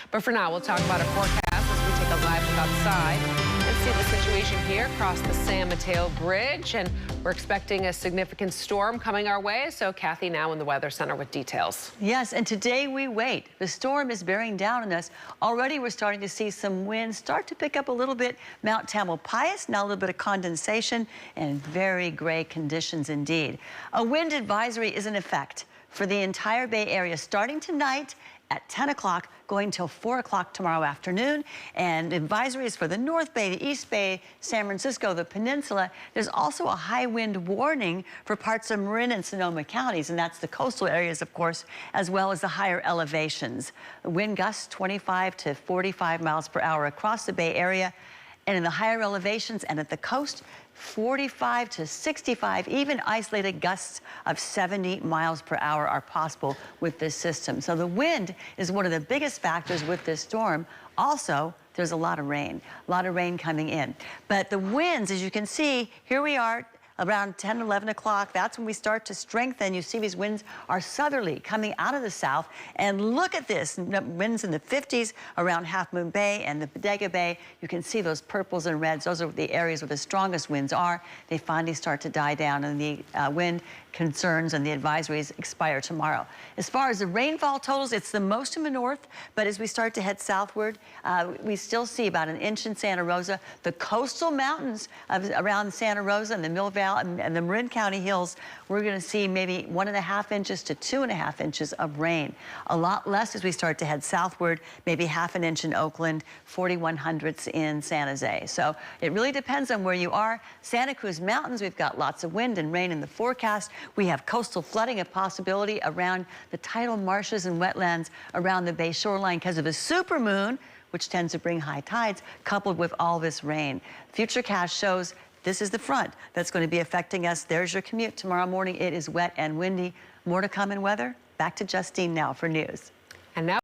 But for now, we'll talk about our forecast as we take a live look outside and see the situation here across the San Mateo Bridge. And we're expecting a significant storm coming our way. So Kathy now in the Weather Center with details. Yes, and today we wait. The storm is bearing down on us. Already we're starting to see some winds start to pick up a little bit. Mount Tamalpais, now a little bit of condensation and very gray conditions indeed. A wind advisory is in effect for the entire Bay Area starting tonight at 10 o'clock, going till 4 o'clock tomorrow afternoon. And advisories for the North Bay, the East Bay, San Francisco, the Peninsula. There's also a high wind warning for parts of Marin and Sonoma counties, and that's the coastal areas, of course, as well as the higher elevations. Wind gusts 25 to 45 miles per hour across the Bay Area, and in the higher elevations and at the coast, 45 to 65, even isolated gusts of 70 miles per hour are possible with this system. So the wind is one of the biggest factors with this storm. Also, there's a lot of rain coming in. But the winds, as you can see, here we are around 10, 11 o'clock. That's when we start to strengthen. You see these winds are southerly coming out of the south. And look at this, winds in the 50s around Half Moon Bay and the Bodega Bay. You can see those purples and reds. Those are the areas where the strongest winds are. They finally start to die down, and the wind concerns and the advisories expire tomorrow. As far as the rainfall totals, it's the most in the north, but as we start to head southward, we still see about an inch in Santa Rosa. The coastal mountains around Santa Rosa and the Mill Valley and the Marin County hills, we're going to see maybe 1.5 inches to 2.5 inches of rain. A lot less as we start to head southward, maybe 1/2 inch in Oakland, 4,100ths in San Jose. So it really depends on where you are. Santa Cruz Mountains, we've got lots of wind and rain in the forecast. We have coastal flooding, a possibility around the tidal marshes and wetlands around the Bay shoreline because of a supermoon, which tends to bring high tides, coupled with all this rain. Futurecast shows this is the front that's going to be affecting us. There's your commute tomorrow morning. It is wet and windy. More to come in weather. Back to Justine now for news. And now